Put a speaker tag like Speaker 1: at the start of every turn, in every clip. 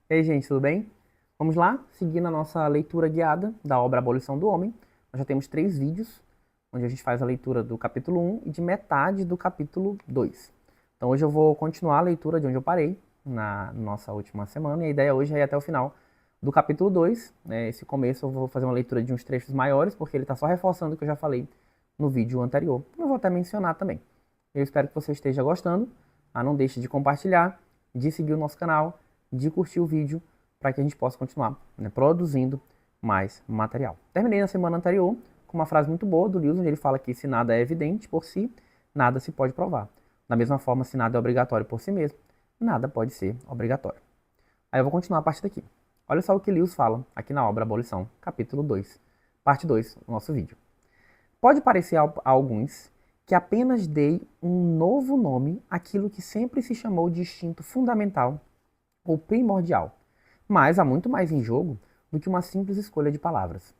Speaker 1: E aí, gente, tudo bem? Vamos lá, seguindo a nossa leitura guiada da obra Abolição do Homem. Nós já temos 3 vídeos, onde a gente faz a leitura do capítulo 1 e de metade do capítulo 2. Então hoje eu vou continuar a leitura de onde eu parei, na nossa última semana, e a ideia hoje é ir até o final do capítulo 2. Esse começo eu vou fazer uma leitura de uns trechos maiores, porque ele está só reforçando o que eu já falei no vídeo anterior. Eu vou até mencionar também. Eu espero que você esteja gostando. Não deixe de compartilhar, de seguir o nosso canal, de curtir o vídeo, para que a gente possa continuar, produzindo mais material. Terminei na semana anterior com uma frase muito boa do Lewis, onde ele fala que se nada é evidente por si, nada se pode provar. Da mesma forma, se nada é obrigatório por si mesmo, nada pode ser obrigatório. Aí eu vou continuar a partir daqui. Olha só o que Lewis fala aqui na obra Abolição, capítulo 2, parte 2 do nosso vídeo. Pode parecer a alguns que apenas dei um novo nome àquilo que sempre se chamou de instinto fundamental ou primordial, mas há muito mais em jogo do que uma simples escolha de palavras.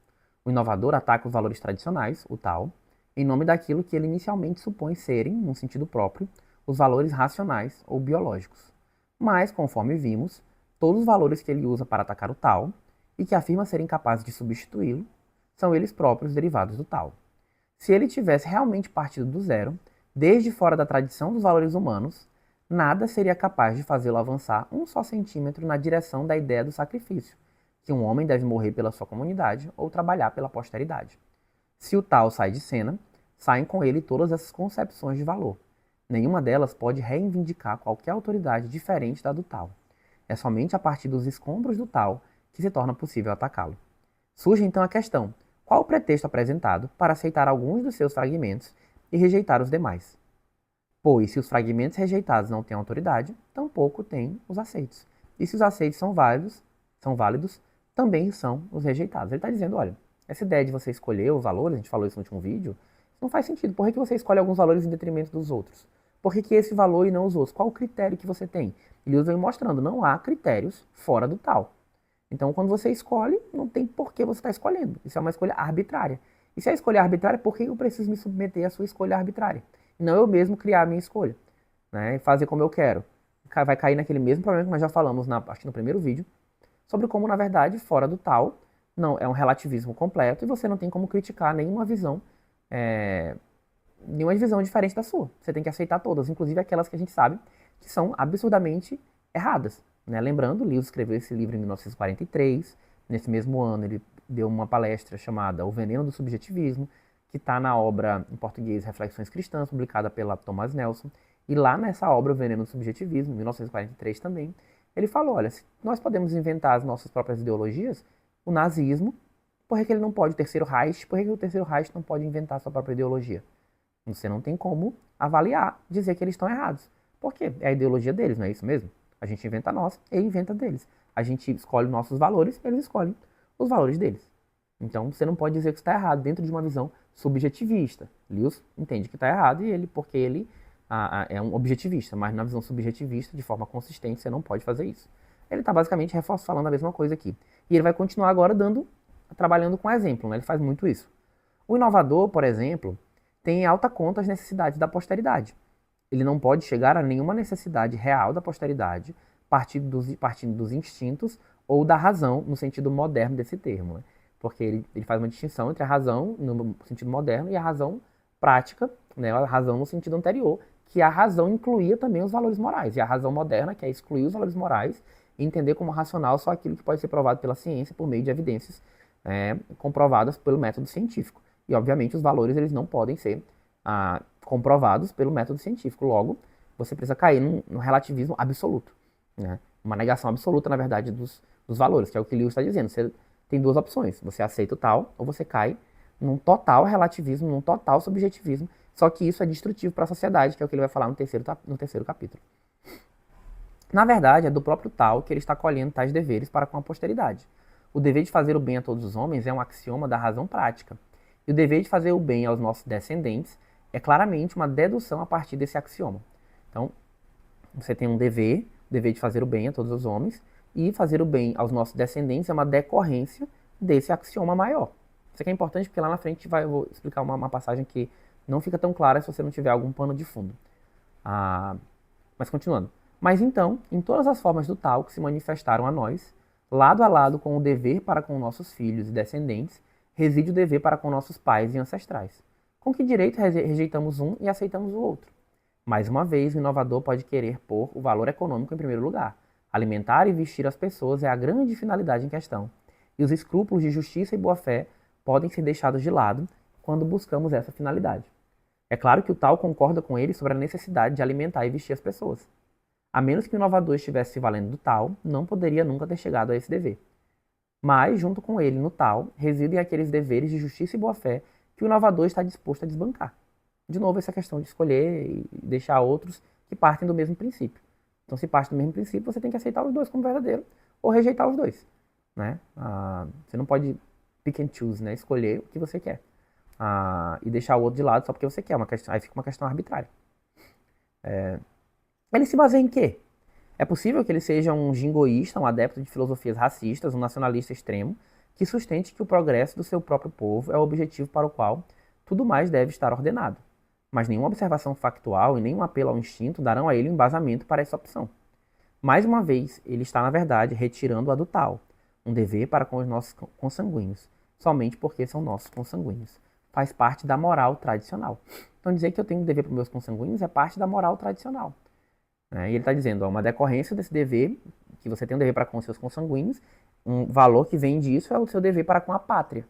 Speaker 1: O inovador ataca os valores tradicionais, o tal, em nome daquilo que ele inicialmente supõe serem, num sentido próprio, os valores racionais ou biológicos. Mas, conforme vimos, todos os valores que ele usa para atacar o tal, e que afirma serem capazes de substituí-lo, são eles próprios derivados do tal. Se ele tivesse realmente partido do zero, desde fora da tradição dos valores humanos, nada seria capaz de fazê-lo avançar um só centímetro na direção da ideia do sacrifício, que um homem deve morrer pela sua comunidade ou trabalhar pela posteridade. Se o tal sai de cena, saem com ele todas essas concepções de valor. Nenhuma delas pode reivindicar qualquer autoridade diferente da do tal. É somente a partir dos escombros do tal que se torna possível atacá-lo. Surge então a questão: qual o pretexto apresentado para aceitar alguns dos seus fragmentos e rejeitar os demais? Pois, se os fragmentos rejeitados não têm autoridade, tampouco têm os aceitos. E se os aceitos são válidos, também são os rejeitados. Ele está dizendo, olha, essa ideia de você escolher os valores, a gente falou isso no último vídeo, não faz sentido. Por que você escolhe alguns valores em detrimento dos outros? Por que esse valor e não os outros? Qual o critério que você tem? Ele vem mostrando, não há critérios fora do tal. Então, quando você escolhe, não tem por que você está escolhendo. Isso é uma escolha arbitrária. E se a escolha é arbitrária, por que eu preciso me submeter à sua escolha arbitrária? Não eu mesmo criar a minha escolha, né? E fazer como eu quero. Vai cair naquele mesmo problema que nós já falamos, acho que no primeiro vídeo, sobre como, na verdade, fora do tal, não é um relativismo completo e você não tem como criticar nenhuma visão diferente da sua. Você tem que aceitar todas, inclusive aquelas que a gente sabe que são absurdamente erradas. Né? Lembrando, Lewis escreveu esse livro em 1943. Nesse mesmo ano, ele deu uma palestra chamada O Veneno do Subjetivismo, que está na obra em português Reflexões Cristãs, publicada pela Thomas Nelson. E lá nessa obra, O Veneno do Subjetivismo, em 1943 também, ele falou, olha, se nós podemos inventar as nossas próprias ideologias, o nazismo, por que ele não pode? O Terceiro Reich, por que o Terceiro Reich não pode inventar a sua própria ideologia? Você não tem como avaliar, dizer que eles estão errados. Por quê? É a ideologia deles, não é isso mesmo? A gente inventa a nossa e inventa deles. A gente escolhe nossos valores, eles escolhem os valores deles. Então você não pode dizer que está errado dentro de uma visão subjetivista. Lewis entende que está errado e porque ele é um objetivista, mas na visão subjetivista, de forma consistente, você não pode fazer isso. Ele está basicamente falando a mesma coisa aqui. E ele vai continuar agora trabalhando com exemplo, né? Ele faz muito isso. O inovador, por exemplo, tem em alta conta as necessidades da posteridade. Ele não pode chegar a nenhuma necessidade real da posteridade partindo dos instintos ou da razão no sentido moderno desse termo. Né? Porque ele faz uma distinção entre a razão no sentido moderno e a razão prática, né? A razão no sentido anterior, que a razão incluía também os valores morais. E a razão moderna, que é excluir os valores morais e entender como racional só aquilo que pode ser provado pela ciência por meio de evidências comprovadas pelo método científico. E, obviamente, os valores eles não podem ser comprovados pelo método científico. Logo, você precisa cair num relativismo absoluto. Né? Uma negação absoluta, na verdade, dos valores, que é o que Lewis está dizendo. Você tem duas opções. Você aceita o tal, ou você cai num total relativismo, num total subjetivismo. Só que isso é destrutivo para a sociedade, que é o que ele vai falar no terceiro capítulo. Na verdade, é do próprio tal que ele está colhendo tais deveres para com a posteridade. O dever de fazer o bem a todos os homens é um axioma da razão prática. E o dever de fazer o bem aos nossos descendentes é claramente uma dedução a partir desse axioma. Então, você tem um dever, o dever de fazer o bem a todos os homens, e fazer o bem aos nossos descendentes é uma decorrência desse axioma maior. Isso aqui é importante porque lá na frente eu vou explicar uma passagem que não fica tão clara se você não tiver algum pano de fundo. Mas continuando. Mas então, em todas as formas do tal que se manifestaram a nós, lado a lado com o dever para com nossos filhos e descendentes, reside o dever para com nossos pais e ancestrais. Com que direito rejeitamos um e aceitamos o outro? Mais uma vez, o inovador pode querer pôr o valor econômico em primeiro lugar. Alimentar e vestir as pessoas é a grande finalidade em questão. E os escrúpulos de justiça e boa-fé podem ser deixados de lado quando buscamos essa finalidade. É claro que o tal concorda com ele sobre a necessidade de alimentar e vestir as pessoas. A menos que o inovador estivesse se valendo do tal, não poderia nunca ter chegado a esse dever. Mas, junto com ele, no tal, residem aqueles deveres de justiça e boa-fé que o inovador está disposto a desbancar. De novo, essa questão de escolher e deixar outros que partem do mesmo princípio. Então, se parte do mesmo princípio, você tem que aceitar os dois como verdadeiro ou rejeitar os dois. Né? Você não pode pick and choose, né? Escolher o que você quer. E deixar o outro de lado só porque você quer. Aí fica uma questão arbitrária. Ele se baseia em quê? É possível que ele seja um jingoísta, um adepto de filosofias racistas, um nacionalista extremo, que sustente que o progresso do seu próprio povo é o objetivo para o qual tudo mais deve estar ordenado. Mas nenhuma observação factual e nenhum apelo ao instinto darão a ele um embasamento para essa opção. Mais uma vez, ele está, na verdade, retirando a do tal, um dever para com os nossos consanguíneos, somente porque são nossos consanguíneos. Faz parte da moral tradicional. Então, dizer que eu tenho um dever para os meus consanguíneos é parte da moral tradicional. E ele está dizendo, uma decorrência desse dever, que você tem um dever para com os seus consanguíneos, um valor que vem disso é o seu dever para com a pátria.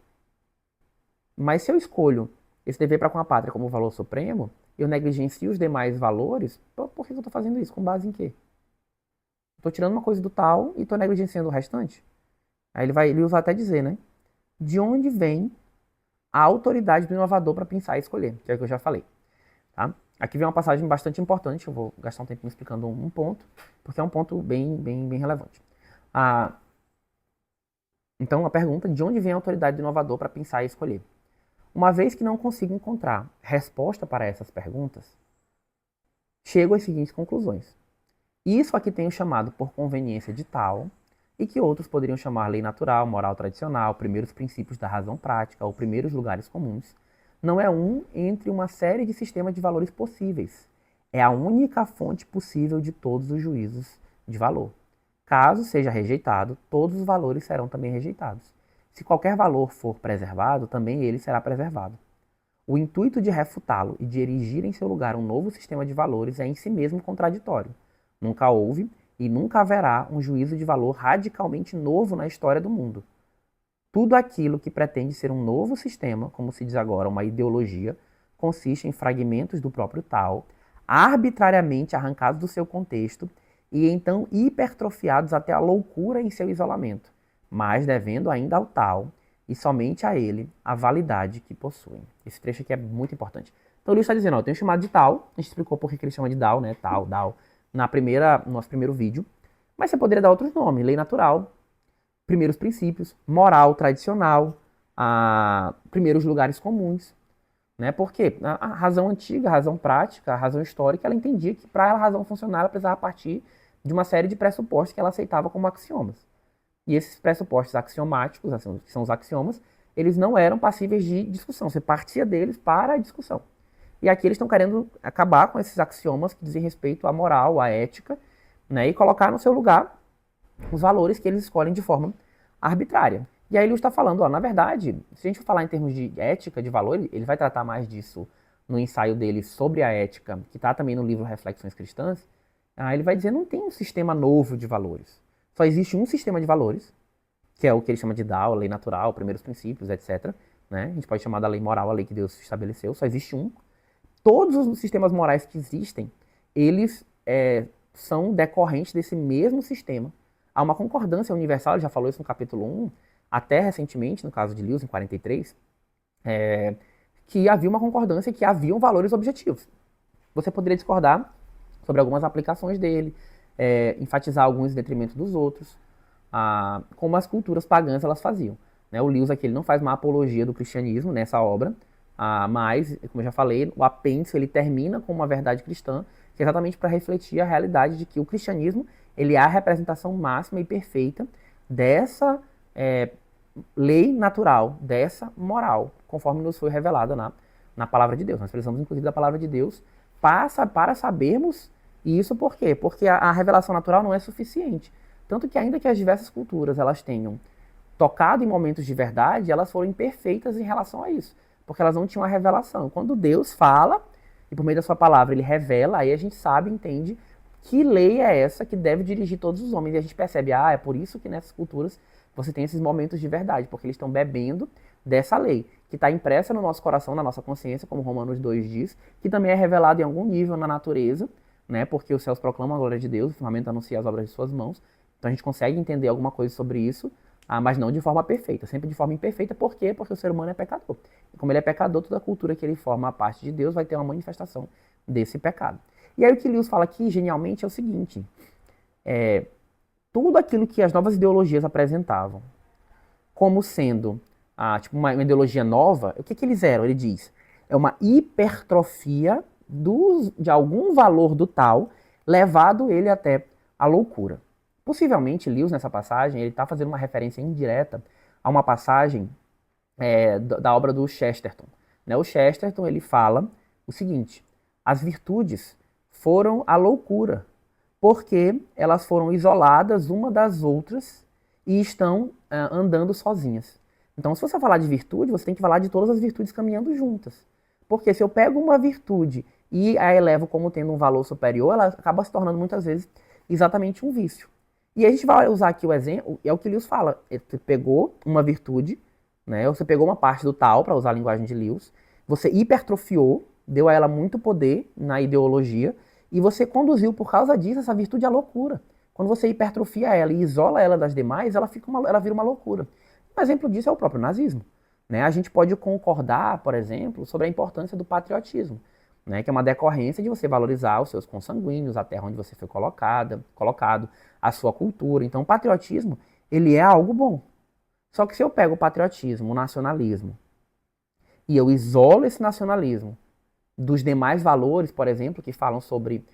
Speaker 1: Mas se eu escolho esse dever para com a pátria como valor supremo, eu negligencio os demais valores, por que eu estou fazendo isso? Com base em quê? Estou tirando uma coisa do tal e estou negligenciando o restante? Aí ele usa até dizer, né? De onde vem a autoridade do inovador para pensar e escolher, que é o que eu já falei. Tá? Aqui vem uma passagem bastante importante, eu vou gastar um tempo me explicando um ponto, porque é um ponto bem relevante. Então, a pergunta, de onde vem a autoridade do inovador para pensar e escolher? Uma vez que não consigo encontrar resposta para essas perguntas, chego às seguintes conclusões. Isso aqui tenho chamado por conveniência de tal, e que outros poderiam chamar lei natural, moral tradicional, primeiros princípios da razão prática ou primeiros lugares comuns, não é um entre uma série de sistemas de valores possíveis. É a única fonte possível de todos os juízos de valor. Caso seja rejeitado, todos os valores serão também rejeitados. Se qualquer valor for preservado, também ele será preservado. O intuito de refutá-lo e de erigir em seu lugar um novo sistema de valores é em si mesmo contraditório. Nunca houve e nunca haverá um juízo de valor radicalmente novo na história do mundo. Tudo aquilo que pretende ser um novo sistema, como se diz agora, uma ideologia, consiste em fragmentos do próprio tal, arbitrariamente arrancados do seu contexto e então hipertrofiados até a loucura em seu isolamento, mas devendo ainda ao tal, e somente a ele, a validade que possuem. Esse trecho aqui é muito importante. Então o livro está dizendo, eu tenho chamado de tal, a gente explicou por que ele chama de DAO, né? Tal, DAO, no nosso primeiro vídeo, mas você poderia dar outros nomes, lei natural, primeiros princípios, moral tradicional, primeiros lugares comuns. Né? Porque a razão antiga, a razão prática, a razão histórica, ela entendia que para a razão funcionar ela precisava partir de uma série de pressupostos que ela aceitava como axiomas. E esses pressupostos axiomáticos, assim, que são os axiomas, eles não eram passíveis de discussão. Você partia deles para a discussão. E aqui eles estão querendo acabar com esses axiomas que dizem respeito à moral, à ética, né? E colocar no seu lugar os valores que eles escolhem de forma arbitrária. E aí ele está falando, na verdade, se a gente for falar em termos de ética, de valor, ele vai tratar mais disso no ensaio dele sobre a ética, que está também no livro Reflexões Cristãs. Ele vai dizer, não tem um sistema novo de valores. Só existe um sistema de valores, que é o que ele chama de DAO, a lei natural, primeiros princípios, etc. Né? A gente pode chamar da lei moral, a lei que Deus estabeleceu, só existe um. Todos os sistemas morais que existem, eles são decorrentes desse mesmo sistema. Há uma concordância universal, ele já falou isso no capítulo 1, até recentemente, no caso de Lewis, em 43, que havia uma concordância que haviam valores objetivos. Você poderia discordar sobre algumas aplicações dele, enfatizar alguns em detrimento dos outros, como as culturas pagãs elas faziam. Né? O Lewis aqui ele não faz uma apologia do cristianismo nessa obra, mas, como eu já falei, o apêndice ele termina com uma verdade cristã, que é exatamente para refletir a realidade de que o cristianismo ele é a representação máxima e perfeita dessa lei natural, dessa moral, conforme nos foi revelada na palavra de Deus. Nós precisamos, inclusive, da palavra de Deus para sabermos E isso por quê? Porque a revelação natural não é suficiente. Tanto que ainda que as diversas culturas elas tenham tocado em momentos de verdade, elas foram imperfeitas em relação a isso. Porque elas não tinham a revelação. Quando Deus fala, e por meio da sua palavra ele revela, aí a gente sabe, entende que lei é essa que deve dirigir todos os homens. E a gente percebe, é por isso que nessas culturas você tem esses momentos de verdade, porque eles estão bebendo dessa lei, que está impressa no nosso coração, na nossa consciência, como Romanos 2 diz, que também é revelado em algum nível na natureza, né? Porque os céus proclamam a glória de Deus, o firmamento anuncia as obras de suas mãos. Então a gente consegue entender alguma coisa sobre isso, mas não de forma perfeita, sempre de forma imperfeita. Por quê? Porque o ser humano é pecador. E como ele é pecador, toda a cultura que ele forma a parte de Deus vai ter uma manifestação desse pecado. E aí o que Lewis fala aqui, genialmente, é o seguinte, tudo aquilo que as novas ideologias apresentavam como sendo tipo uma ideologia nova, o que eles eram? Ele diz, é uma hipertrofia de algum valor do tal, levado ele até a loucura. Possivelmente, Lewis, nessa passagem, ele está fazendo uma referência indireta a uma passagem da obra do Chesterton. Né? O Chesterton ele fala o seguinte, as virtudes foram a loucura, porque elas foram isoladas uma das outras e estão andando sozinhas. Então, se você falar de virtude, você tem que falar de todas as virtudes caminhando juntas. Porque se eu pego uma virtude e a elevo como tendo um valor superior, ela acaba se tornando muitas vezes exatamente um vício. E a gente vai usar aqui o exemplo, é o que Lewis fala. Você pegou uma virtude, né? Você pegou uma parte do tal, para usar a linguagem de Lewis, você hipertrofiou, deu a ela muito poder na ideologia, e você conduziu, por causa disso, essa virtude à loucura. Quando você hipertrofia ela e isola ela das demais, ela vira uma loucura. Um exemplo disso é o próprio nazismo. Né? A gente pode concordar, por exemplo, sobre a importância do patriotismo, né? Que é uma decorrência de você valorizar os seus consanguíneos, a terra onde você foi colocado, a sua cultura. Então, o patriotismo, ele é algo bom. Só que se eu pego o patriotismo, o nacionalismo, e eu isolo esse nacionalismo dos demais valores, por exemplo, que falam sobre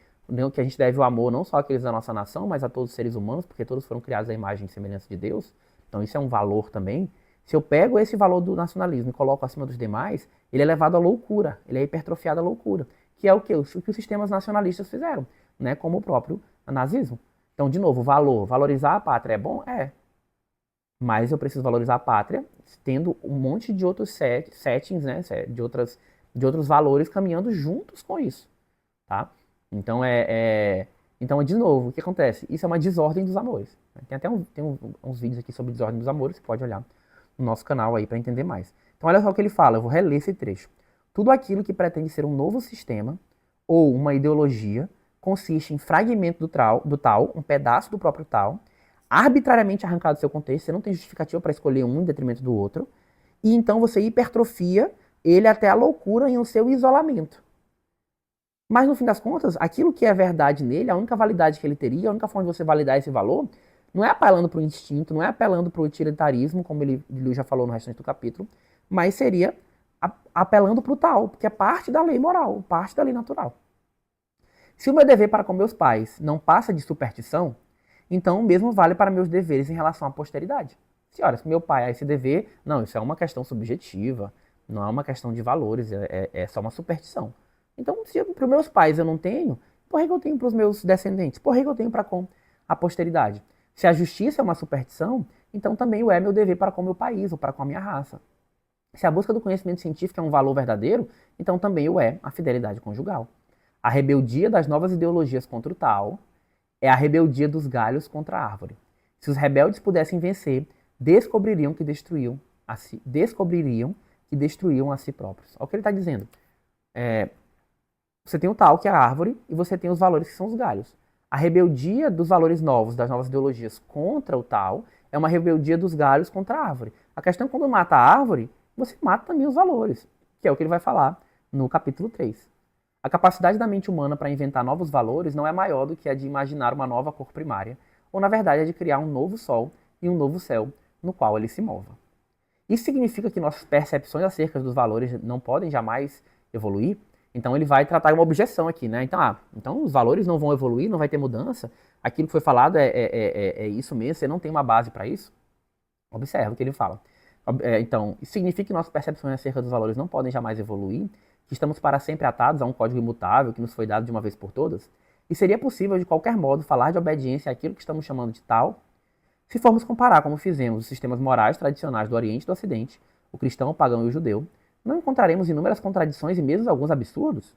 Speaker 1: que a gente deve o amor não só àqueles da nossa nação, mas a todos os seres humanos, porque todos foram criados à imagem e semelhança de Deus. Então isso é um valor também. Se eu pego esse valor do nacionalismo e coloco acima dos demais, ele é levado à loucura, ele é hipertrofiado à loucura, que é o que os sistemas nacionalistas fizeram, né, como o próprio nazismo. Então, de novo, valorizar a pátria é bom? É. Mas eu preciso valorizar a pátria tendo um monte de outros settings, né, de outros valores caminhando juntos com isso, tá? Então, então, de novo, o que acontece? Isso é uma desordem dos amores. Tem até uns vídeos aqui sobre desordem dos amores, você pode olhar no nosso canal aí para entender mais. Então, olha só o que ele fala, eu vou reler esse trecho. Tudo aquilo que pretende ser um novo sistema ou uma ideologia consiste em fragmento do tal, um pedaço do próprio tal, arbitrariamente arrancado do seu contexto, você não tem justificativa para escolher um em detrimento do outro, e então você hipertrofia ele até a loucura em o seu isolamento. Mas no fim das contas, aquilo que é verdade nele, a única validade que ele teria, a única forma de você validar esse valor, não é apelando para o instinto, não é apelando para o utilitarismo, como ele já falou no restante do capítulo, mas seria apelando para o tal, porque é parte da lei moral, parte da lei natural. Se o meu dever para com meus pais não passa de superstição, então o mesmo vale para meus deveres em relação à posteridade. Senhora, se meu pai é esse dever, não, isso é uma questão subjetiva, não é uma questão de valores, é só uma superstição. Então, se para os meus pais eu não tenho, por que eu tenho para os meus descendentes? Por que eu tenho para com a posteridade? Se a justiça é uma superstição, então também o é meu dever para com o meu país ou para com a minha raça. Se a busca do conhecimento científico é um valor verdadeiro, então também o é a fidelidade conjugal. A rebeldia das novas ideologias contra o tal é a rebeldia dos galhos contra a árvore. Se os rebeldes pudessem vencer, descobririam que destruíam a si próprios. Olha o que ele está dizendo. Você tem o tal, que é a árvore, e você tem os valores, que são os galhos. A rebeldia dos valores novos, das novas ideologias contra o tal, é uma rebeldia dos galhos contra a árvore. A questão é que quando mata a árvore, você mata também os valores, que é o que ele vai falar no capítulo 3. A capacidade da mente humana para inventar novos valores não é maior do que a de imaginar uma nova cor primária, ou na verdade é de criar um novo sol e um novo céu no qual ele se mova. Isso significa que nossas percepções acerca dos valores não podem jamais evoluir? Então ele vai tratar uma objeção aqui, né? Então os valores não vão evoluir, não vai ter mudança. Aquilo que foi falado é isso mesmo, você não tem uma base para isso? Observa o que ele fala. Então, isso significa que nossas percepções acerca dos valores não podem jamais evoluir, que estamos para sempre atados a um código imutável que nos foi dado de uma vez por todas? E seria possível, de qualquer modo, falar de obediência àquilo que estamos chamando de tal, se formos comparar como fizemos os sistemas morais tradicionais do Oriente e do Ocidente, o cristão, o pagão e o judeu, não encontraremos inúmeras contradições e mesmo alguns absurdos?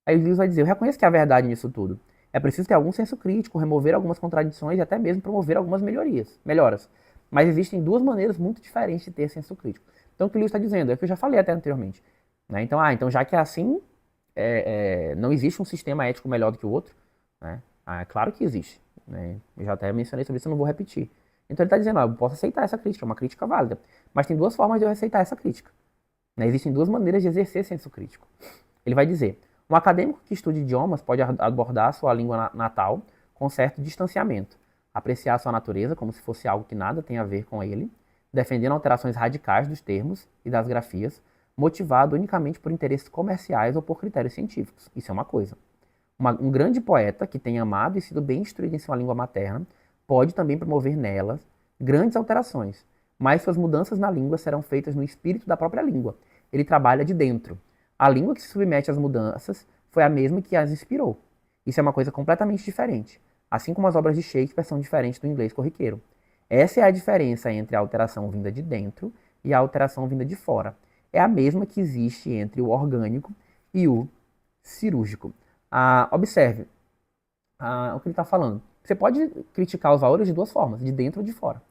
Speaker 1: Aí o Lewis vai dizer, eu reconheço que há verdade nisso tudo. É preciso ter algum senso crítico, remover algumas contradições e até mesmo promover algumas melhoras. Mas existem duas maneiras muito diferentes de ter senso crítico. Então o que o Lewis está dizendo é o que eu já falei até anteriormente. Né? Então já que é assim, não existe um sistema ético melhor do que o outro. Né? É claro que existe. Né? Eu já até mencionei sobre isso, eu não vou repetir. Então ele está dizendo, eu posso aceitar essa crítica, é uma crítica válida. Mas tem duas formas de eu aceitar essa crítica. Né? Existem duas maneiras de exercer senso crítico. Ele vai dizer, um acadêmico que estude idiomas pode abordar sua língua natal com certo distanciamento, apreciar sua natureza como se fosse algo que nada tem a ver com ele, defendendo alterações radicais dos termos e das grafias, motivado unicamente por interesses comerciais ou por critérios científicos. Isso é uma coisa. Um grande poeta que tenha amado e sido bem instruído em sua língua materna pode também promover nelas grandes alterações, mas suas mudanças na língua serão feitas no espírito da própria língua. Ele trabalha de dentro. A língua que se submete às mudanças foi a mesma que as inspirou. Isso é uma coisa completamente diferente, assim como as obras de Shakespeare são diferentes do inglês corriqueiro. Essa é a diferença entre a alteração vinda de dentro e a alteração vinda de fora. É a mesma que existe entre o orgânico e o cirúrgico. Observe o que ele está falando. Você pode criticar os valores de duas formas, de dentro ou de fora.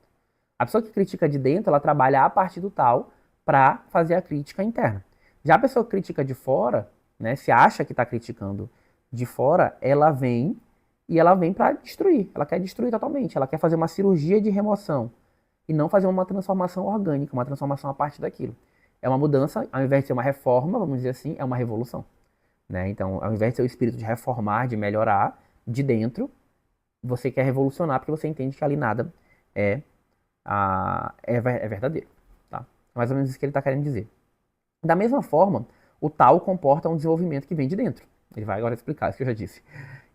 Speaker 1: A pessoa que critica de dentro, ela trabalha a partir do tal para fazer a crítica interna. Já a pessoa que critica de fora, né, se acha que está criticando de fora, ela vem para destruir. Ela quer destruir totalmente. Ela quer fazer uma cirurgia de remoção e não fazer uma transformação orgânica, uma transformação a partir daquilo. É uma mudança, ao invés de ser uma reforma, vamos dizer assim, é uma revolução. Né? Então, ao invés de ser o espírito de reformar, de melhorar de dentro, você quer revolucionar porque você entende que ali nada é verdadeiro. Tá? Mais ou menos isso que ele está querendo dizer. Da mesma forma, o tal comporta um desenvolvimento que vem de dentro. Ele vai agora explicar isso que eu já disse.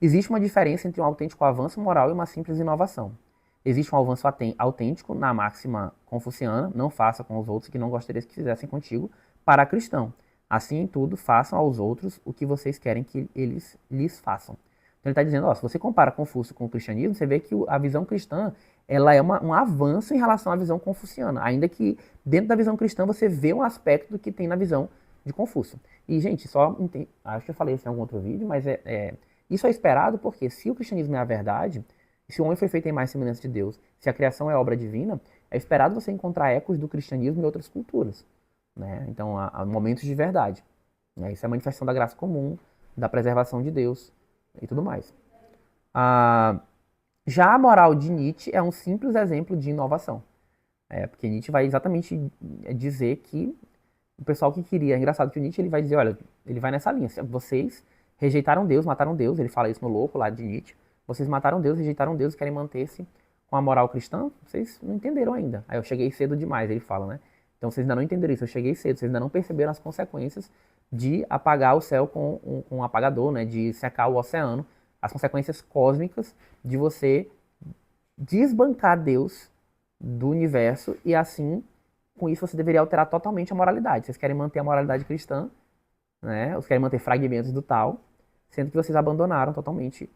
Speaker 1: Existe uma diferença entre um autêntico avanço moral e uma simples inovação. Existe um avanço autêntico na máxima confuciana, não faça com os outros o que não gostarias que fizessem contigo, para cristão. Assim em tudo, façam aos outros o que vocês querem que eles lhes façam. Então ele está dizendo, se você compara Confúcio com o cristianismo, você vê que a visão cristã ela é um avanço em relação à visão confuciana, ainda que dentro da visão cristã você vê um aspecto do que tem na visão de Confúcio. E, gente, acho que eu falei isso em algum outro vídeo, mas isso é esperado porque se o cristianismo é a verdade, se o homem foi feito em mais semelhança de Deus, se a criação é obra divina, é esperado você encontrar ecos do cristianismo em outras culturas. Né? Então, há momentos de verdade. Né? Isso é a manifestação da graça comum, da preservação de Deus e tudo mais. Já a moral de Nietzsche é um simples exemplo de inovação. Porque Nietzsche vai exatamente dizer que o pessoal que queria... É engraçado que o Nietzsche ele vai dizer, olha, ele vai nessa linha. Vocês rejeitaram Deus, mataram Deus. Ele fala isso no Louco, lá de Nietzsche. Vocês mataram Deus, rejeitaram Deus e querem manter-se com a moral cristã? Vocês não entenderam ainda. Aí eu cheguei cedo demais, ele fala, né? Então vocês ainda não entenderam isso, eu cheguei cedo. Vocês ainda não perceberam as consequências de apagar o céu com um apagador, né? De secar o oceano. As consequências cósmicas de você desbancar Deus do universo e assim, com isso você deveria alterar totalmente a moralidade. Vocês querem manter a moralidade cristã, né? Vocês querem manter fragmentos do tal, sendo que vocês abandonaram totalmente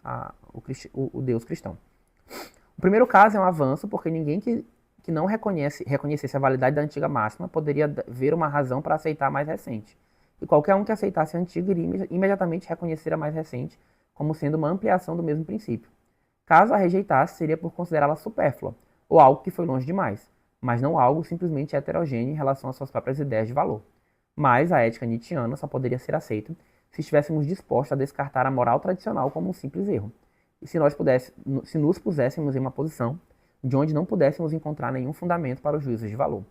Speaker 1: o Deus cristão. O primeiro caso é um avanço, porque ninguém que não reconhecesse a validade da antiga máxima poderia ver uma razão para aceitar a mais recente. E qualquer um que aceitasse a antiga iria imediatamente reconhecer a mais recente como sendo uma ampliação do mesmo princípio. Caso a rejeitasse, seria por considerá-la supérflua, ou algo que foi longe demais, mas não algo simplesmente heterogêneo em relação às suas próprias ideias de valor. Mas a ética nietzschiana só poderia ser aceita se estivéssemos dispostos a descartar a moral tradicional como um simples erro, e se nos puséssemos em uma posição de onde não pudéssemos encontrar nenhum fundamento para os juízos de valor.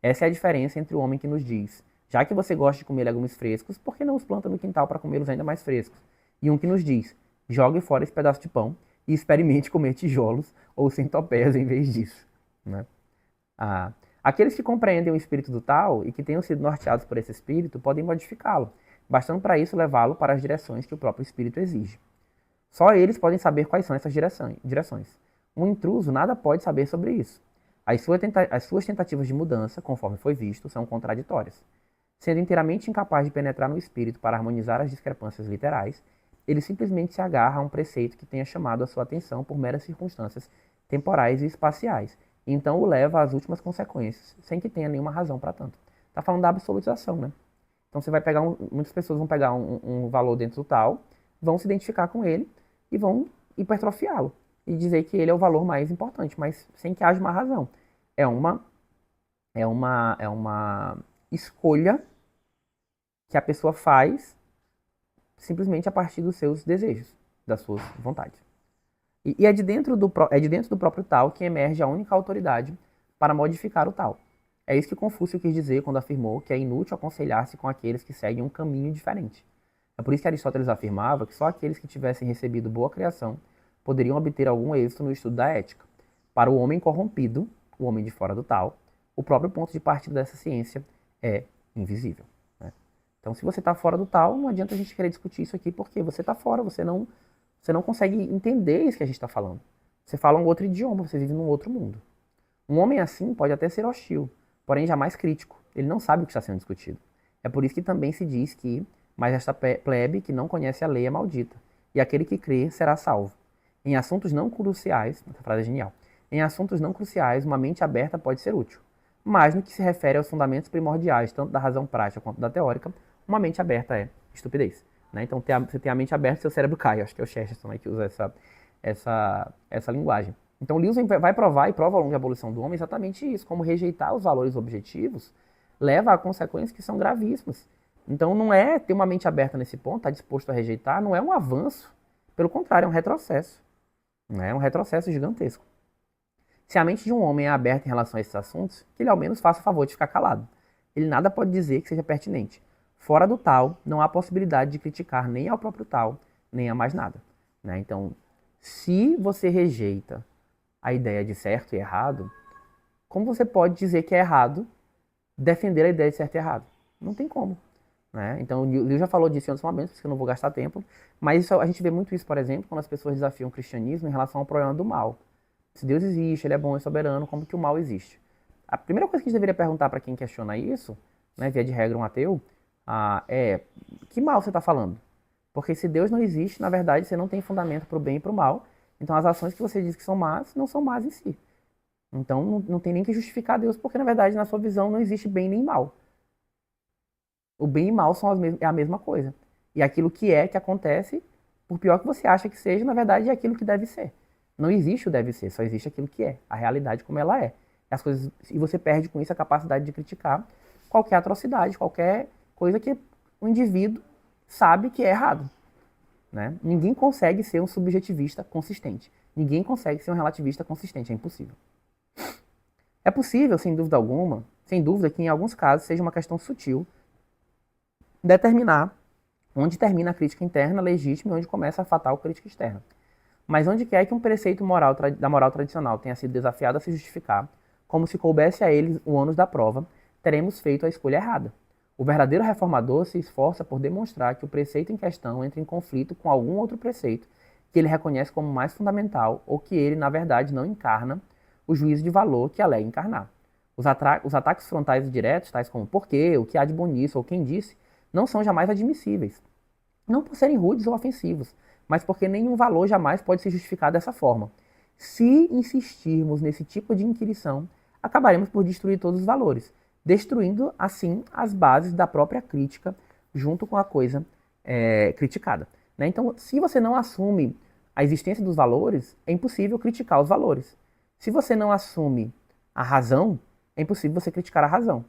Speaker 1: Essa é a diferença entre o homem que nos diz, já que você gosta de comer legumes frescos, por que não os planta no quintal para comê-los ainda mais frescos? E um que nos diz, jogue fora esse pedaço de pão e experimente comer tijolos ou centopeias em vez disso. Né? Aqueles que compreendem o espírito do tal e que tenham sido norteados por esse espírito podem modificá-lo, bastando para isso levá-lo para as direções que o próprio espírito exige. Só eles podem saber quais são essas direções. Um intruso nada pode saber sobre isso. As suas tentativas de mudança, conforme foi visto, são contraditórias. Sendo inteiramente incapaz de penetrar no espírito para harmonizar as discrepâncias literais, ele simplesmente se agarra a um preceito que tenha chamado a sua atenção por meras circunstâncias temporais e espaciais, e então o leva às últimas consequências, sem que tenha nenhuma razão para tanto. Está falando da absolutização, né? Então você vai pegar muitas pessoas vão pegar um valor dentro do tal, vão se identificar com ele e vão hipertrofiá-lo e dizer que ele é o valor mais importante, mas sem que haja uma razão. É uma escolha que a pessoa faz simplesmente a partir dos seus desejos, das suas vontades. E é de dentro do próprio tal que emerge a única autoridade para modificar o tal. É isso que Confúcio quis dizer quando afirmou que é inútil aconselhar-se com aqueles que seguem um caminho diferente. É por isso que Aristóteles afirmava que só aqueles que tivessem recebido boa criação poderiam obter algum êxito no estudo da ética. Para o homem corrompido, o homem de fora do tal, o próprio ponto de partida dessa ciência é invisível. Né? Então, se você está fora do tal, não adianta a gente querer discutir isso aqui, porque você está fora, você não consegue entender isso que a gente está falando. Você fala um outro idioma, você vive num outro mundo. Um homem assim pode até ser hostil, porém jamais crítico. Ele não sabe o que está sendo discutido. É por isso que também se diz que, mas esta plebe que não conhece a lei é maldita, e aquele que crê será salvo. Em assuntos não cruciais, essa frase é genial, em assuntos não cruciais, uma mente aberta pode ser útil. Mas no que se refere aos fundamentos primordiais, tanto da razão prática quanto da teórica, uma mente aberta é estupidez. Né? Então, você tem a mente aberta, seu cérebro cai. Acho que é o Chesterton, né, que usa essa linguagem. Então, Lewis vai provar e prova ao longo da abolição do homem exatamente isso. Como rejeitar os valores objetivos leva a consequências que são gravíssimas. Então, não é ter uma mente aberta nesse ponto, estar disposto a rejeitar, não é um avanço. Pelo contrário, é um retrocesso. É um retrocesso gigantesco. Se a mente de um homem é aberta em relação a esses assuntos, que ele ao menos faça o favor de ficar calado. Ele nada pode dizer que seja pertinente. Fora do tal, não há possibilidade de criticar nem ao próprio tal, nem a mais nada. Né? Então, se você rejeita a ideia de certo e errado, como você pode dizer que é errado defender a ideia de certo e errado? Não tem como. Né? Então, o Liu já falou disso em outros momentos, que eu não vou gastar tempo, mas a gente vê muito isso, por exemplo, quando as pessoas desafiam o cristianismo em relação ao problema do mal. Se Deus existe, ele é bom e soberano, como que o mal existe? A primeira coisa que a gente deveria perguntar para quem questiona isso, né, via de regra um ateu, é: que mal você está falando? Porque se Deus não existe, na verdade você não tem fundamento para o bem e para o mal, então as ações que você diz que são más, não são más em si. Então não tem nem que justificar Deus, porque na verdade na sua visão não existe bem nem mal. O bem e mal é a mesma coisa. E aquilo que acontece, por pior que você acha que seja, na verdade é aquilo que deve ser. Não existe o deve ser, só existe aquilo que é, a realidade como ela é. E você perde com isso a capacidade de criticar qualquer atrocidade, qualquer coisa que o indivíduo sabe que é errado. Né? Ninguém consegue ser um subjetivista consistente. Ninguém consegue ser um relativista consistente, é impossível. É possível, sem dúvida alguma, sem dúvida que em alguns casos seja uma questão sutil determinar onde termina a crítica interna legítima e onde começa a fatal crítica externa. Mas onde quer que um preceito da moral tradicional tenha sido desafiado a se justificar, como se coubesse a eles o ônus da prova, teremos feito a escolha errada. O verdadeiro reformador se esforça por demonstrar que o preceito em questão entra em conflito com algum outro preceito que ele reconhece como mais fundamental ou que ele, na verdade, não encarna o juízo de valor que alega encarnar. Os ataques frontais e diretos, tais como por quê, o que há de bom nisso ou quem disse, não são jamais admissíveis. Não por serem rudes ou ofensivos, mas porque nenhum valor jamais pode se justificar dessa forma. Se insistirmos nesse tipo de inquirição, acabaremos por destruir todos os valores, destruindo, assim, as bases da própria crítica junto com a coisa criticada. Né? Então, se você não assume a existência dos valores, é impossível criticar os valores. Se você não assume a razão, é impossível você criticar a razão.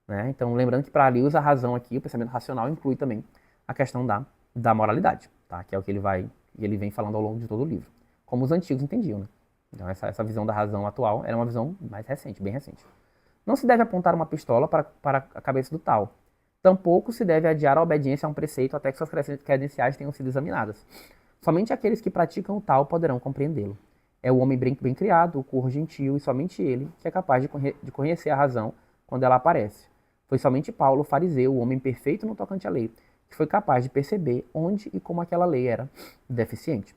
Speaker 1: Né? Então, lembrando que para Lewis a razão aqui, o pensamento racional, inclui também a questão da moralidade, tá? Que é o que ele vem falando ao longo de todo o livro. Como os antigos entendiam. Né? Então, essa visão da razão atual era uma visão mais recente, bem recente. Não se deve apontar uma pistola para a cabeça do tal. Tampouco se deve adiar a obediência a um preceito até que suas credenciais tenham sido examinadas. Somente aqueles que praticam o tal poderão compreendê-lo. É o homem bem criado, o curro gentil, e somente ele que é capaz de conhecer a razão quando ela aparece. Foi somente Paulo, o fariseu, o homem perfeito no tocante à lei, que foi capaz de perceber onde e como aquela lei era deficiente.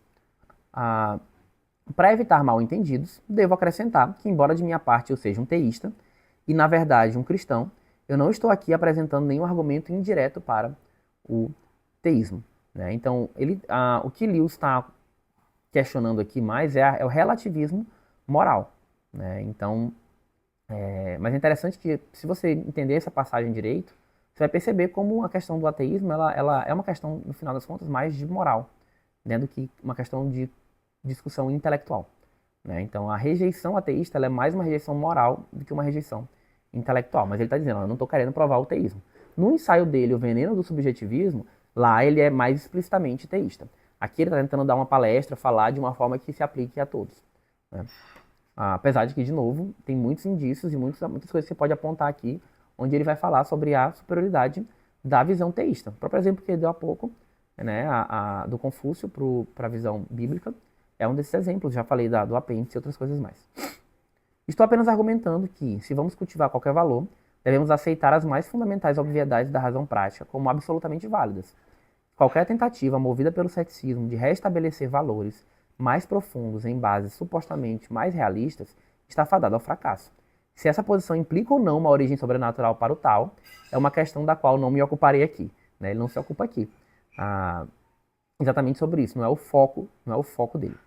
Speaker 1: Para evitar mal-entendidos, devo acrescentar que, embora de minha parte eu seja um teísta, e na verdade um cristão, eu não estou aqui apresentando nenhum argumento indireto para o teísmo. né? Então, o que Lewis está questionando aqui mais é o relativismo moral, né? Então, mas é interessante que, se você entender essa passagem direito, você vai perceber como a questão do ateísmo ela é uma questão, no final das contas, mais de moral, né, do que uma questão de discussão intelectual, né? Então, a rejeição ateísta ela é mais uma rejeição moral do que uma rejeição intelectual. Mas ele está dizendo, eu não estou querendo provar o teísmo. No ensaio dele, O Veneno do Subjetivismo, lá ele é mais explicitamente teísta. Aqui ele está tentando dar uma palestra, falar de uma forma que se aplique a todos, né? Apesar de que, de novo, tem muitos indícios e muitas coisas que você pode apontar aqui, onde ele vai falar sobre a superioridade da visão teísta. O próprio exemplo que ele deu há pouco, né, do Confúcio para a visão bíblica, é um desses exemplos. Já falei do apêndice e outras coisas mais. Estou apenas argumentando que, se vamos cultivar qualquer valor, devemos aceitar as mais fundamentais obviedades da razão prática como absolutamente válidas. Qualquer tentativa movida pelo ceticismo de restabelecer valores mais profundos em bases supostamente mais realistas está fadada ao fracasso. Se essa posição implica ou não uma origem sobrenatural para o tal, é uma questão da qual não me ocuparei aqui, né? Ele não se ocupa aqui exatamente sobre isso, não é o foco dele.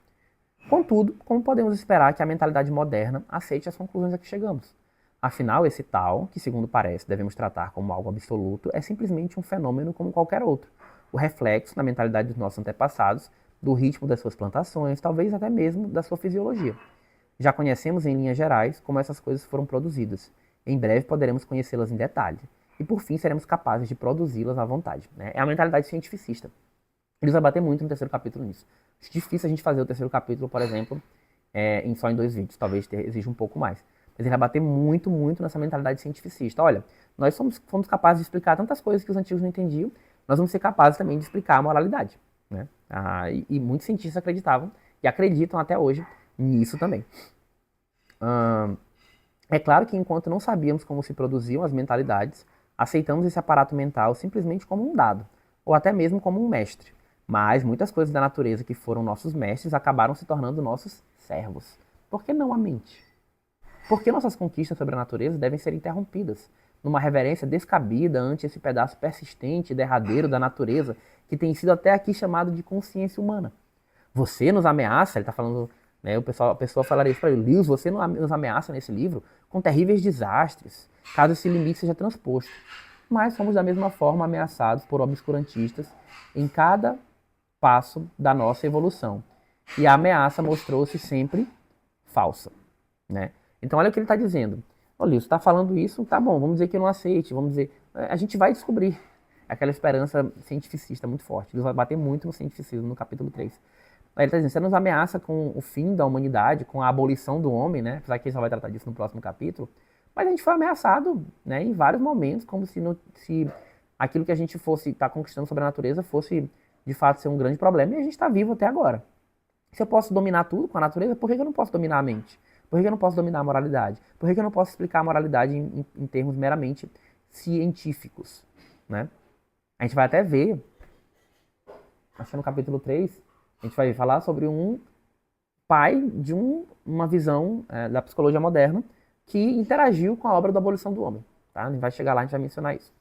Speaker 1: Contudo, como podemos esperar que a mentalidade moderna aceite as conclusões a que chegamos? Afinal, esse tal, que segundo parece devemos tratar como algo absoluto, é simplesmente um fenômeno como qualquer outro, o reflexo na mentalidade dos nossos antepassados, do ritmo das suas plantações, talvez até mesmo da sua fisiologia. Já conhecemos em linhas gerais como essas coisas foram produzidas. Em breve poderemos conhecê-las em detalhe. E por fim seremos capazes de produzi-las à vontade, né? É a mentalidade cientificista. Eles vão bater muito no terceiro capítulo nisso. Acho difícil a gente fazer o terceiro capítulo, por exemplo, só em 2 vídeos. Talvez exija um pouco mais. Mas ele vai bater muito, muito nessa mentalidade cientificista. Olha, nós fomos capazes de explicar tantas coisas que os antigos não entendiam, nós vamos ser capazes também de explicar a moralidade, né? E muitos cientistas acreditavam e acreditam até hoje nisso também. É claro que enquanto não sabíamos como se produziam as mentalidades, aceitamos esse aparato mental simplesmente como um dado, ou até mesmo como um mestre. Mas muitas coisas da natureza que foram nossos mestres acabaram se tornando nossos servos. Por que não a mente? Por que nossas conquistas sobre a natureza devem ser interrompidas, numa reverência descabida ante esse pedaço persistente e derradeiro da natureza que tem sido até aqui chamado de consciência humana? Você nos ameaça, ele está falando, né, a pessoa falaria isso para ele, Lewis, você nos ameaça nesse livro com terríveis desastres, caso esse limite seja transposto. Mas somos da mesma forma ameaçados por obscurantistas em cada passo da nossa evolução. E a ameaça mostrou-se sempre falsa, né? Então olha o que ele está dizendo. Olha, você está falando isso, tá bom, vamos dizer que eu não aceite, vamos dizer, a gente vai descobrir. Aquela esperança cientificista muito forte. Ele vai bater muito no cientificismo no capítulo 3. Aí ele está dizendo, você nos ameaça com o fim da humanidade, com a abolição do homem, né? Apesar que ele só vai tratar disso no próximo capítulo. Mas a gente foi ameaçado, né, em vários momentos, como se aquilo que a gente fosse estar conquistando sobre a natureza fosse, de fato, ser um grande problema, e a gente está vivo até agora. Se eu posso dominar tudo com a natureza, por que eu não posso dominar a mente? Por que eu não posso dominar a moralidade? Por que eu não posso explicar a moralidade em termos meramente científicos, né? A gente vai até ver, acho que no capítulo 3, a gente vai falar sobre um pai de uma visão da psicologia moderna que interagiu com a obra da abolição do homem. Tá? A gente vai chegar lá, a gente vai mencionar isso.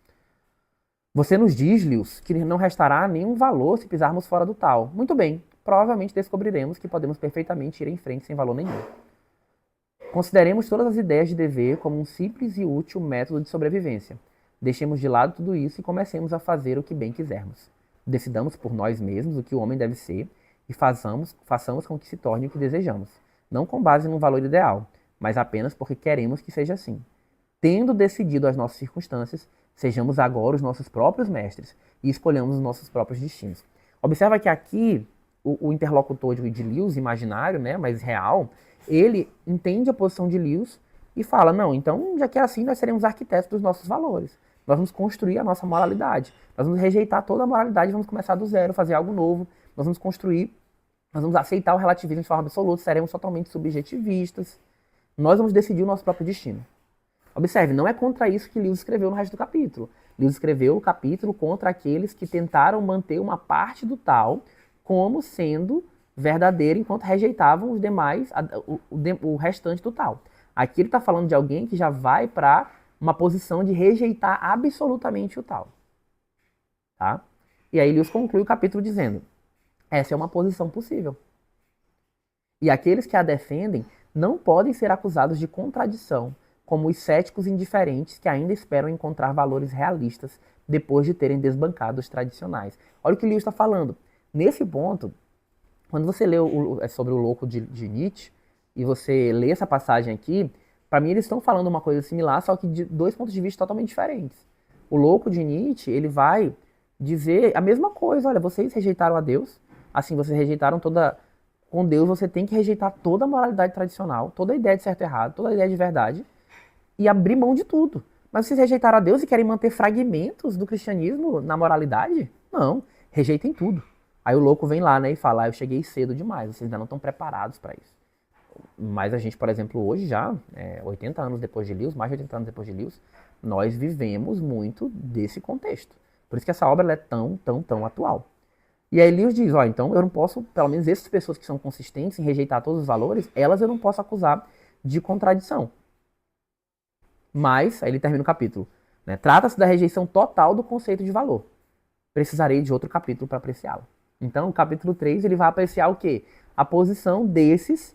Speaker 1: Você nos diz, Lewis, que não restará nenhum valor se pisarmos fora do tal. Muito bem, provavelmente descobriremos que podemos perfeitamente ir em frente sem valor nenhum. Consideremos todas as ideias de dever como um simples e útil método de sobrevivência. Deixemos de lado tudo isso e comecemos a fazer o que bem quisermos. Decidamos por nós mesmos o que o homem deve ser e façamos com que se torne o que desejamos, não com base num valor ideal, mas apenas porque queremos que seja assim. Tendo decidido as nossas circunstâncias, sejamos agora os nossos próprios mestres e escolhamos os nossos próprios destinos. Observa que aqui o interlocutor de Lewis, imaginário, né, mas real, ele entende a posição de Lewis e fala, não, então já que é assim, nós seremos arquitetos dos nossos valores. Nós vamos construir a nossa moralidade. Nós vamos rejeitar toda a moralidade e vamos começar do zero, fazer algo novo. Nós vamos construir, nós vamos aceitar o relativismo de forma absoluta, seremos totalmente subjetivistas. Nós vamos decidir o nosso próprio destino. Observe, não é contra isso que Lewis escreveu no resto do capítulo. Lewis escreveu o capítulo contra aqueles que tentaram manter uma parte do tal como sendo verdadeira, enquanto rejeitavam os demais, o restante do tal. Aqui ele está falando de alguém que já vai para uma posição de rejeitar absolutamente o tal. Tá? E aí Lewis conclui o capítulo dizendo: essa é uma posição possível. E aqueles que a defendem não podem ser acusados de contradição, como os céticos indiferentes que ainda esperam encontrar valores realistas depois de terem desbancado os tradicionais. Olha o que Lewis está falando. Nesse ponto, quando você lê sobre o louco de Nietzsche, e você lê essa passagem aqui, para mim eles estão falando uma coisa similar, só que de dois pontos de vista totalmente diferentes. O louco de Nietzsche, ele vai dizer a mesma coisa. Olha, vocês rejeitaram a Deus, assim, vocês rejeitaram toda... Com Deus você tem que rejeitar toda a moralidade tradicional, toda a ideia de certo e errado, toda a ideia de verdade, e abrir mão de tudo. Mas vocês rejeitaram a Deus e querem manter fragmentos do cristianismo na moralidade? Não, rejeitem tudo. Aí o louco vem lá, né, e fala: eu cheguei cedo demais, vocês ainda não estão preparados para isso. Mas a gente, por exemplo, hoje já, 80 anos depois de Lewis, mais de 80 anos depois de Lewis, nós vivemos muito desse contexto. Por isso que essa obra ela é tão atual. E aí Lewis diz: então eu não posso, pelo menos essas pessoas que são consistentes em rejeitar todos os valores, elas eu não posso acusar de contradição. Mas, aí ele termina o capítulo, né, trata-se da rejeição total do conceito de valor. Precisarei de outro capítulo para apreciá-lo. Então, o capítulo 3, ele vai apreciar o quê? A posição desses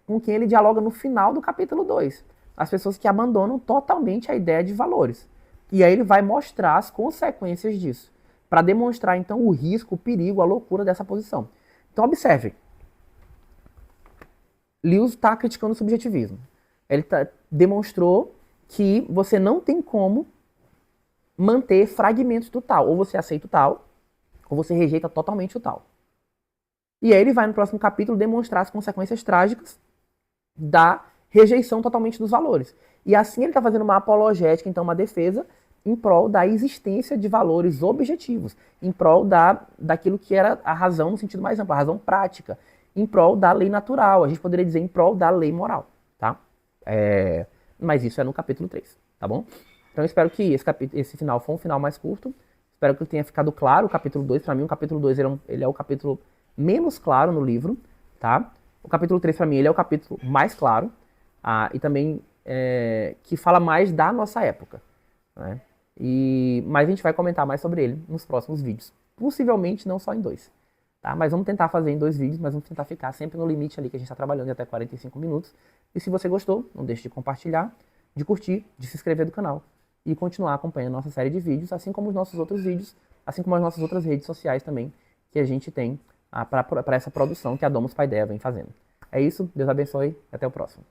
Speaker 1: com quem ele dialoga no final do capítulo 2. As pessoas que abandonam totalmente a ideia de valores. E aí ele vai mostrar as consequências disso, para demonstrar, então, o risco, o perigo, a loucura dessa posição. Então, observe. Lewis está criticando o subjetivismo. Ele demonstrou que você não tem como manter fragmentos do tal. Ou você aceita o tal, ou você rejeita totalmente o tal. E aí ele vai no próximo capítulo demonstrar as consequências trágicas da rejeição totalmente dos valores. E assim ele está fazendo uma apologética, então uma defesa, em prol da existência de valores objetivos, em prol daquilo que era a razão no sentido mais amplo, a razão prática, em prol da lei natural, a gente poderia dizer em prol da lei moral, tá? Mas isso é no capítulo 3, tá bom? Então eu espero que esse final foi um final mais curto, espero que tenha ficado claro o capítulo 2, para mim o capítulo 2 ele é o capítulo menos claro no livro, tá? O capítulo 3 para mim ele é o capítulo mais claro, e também que fala mais da nossa época, né? Mas a gente vai comentar mais sobre ele nos próximos vídeos. Possivelmente não só em 2. Tá? Mas vamos tentar fazer em 2 vídeos, mas vamos tentar ficar sempre no limite ali que a gente está trabalhando, de até 45 minutos. E se você gostou, não deixe de compartilhar, de curtir, de se inscrever no canal e continuar acompanhando a nossa série de vídeos, assim como os nossos outros vídeos, assim como as nossas outras redes sociais também, que a gente tem para essa produção que a Domus Paideia vem fazendo. É isso, Deus abençoe e até o próximo.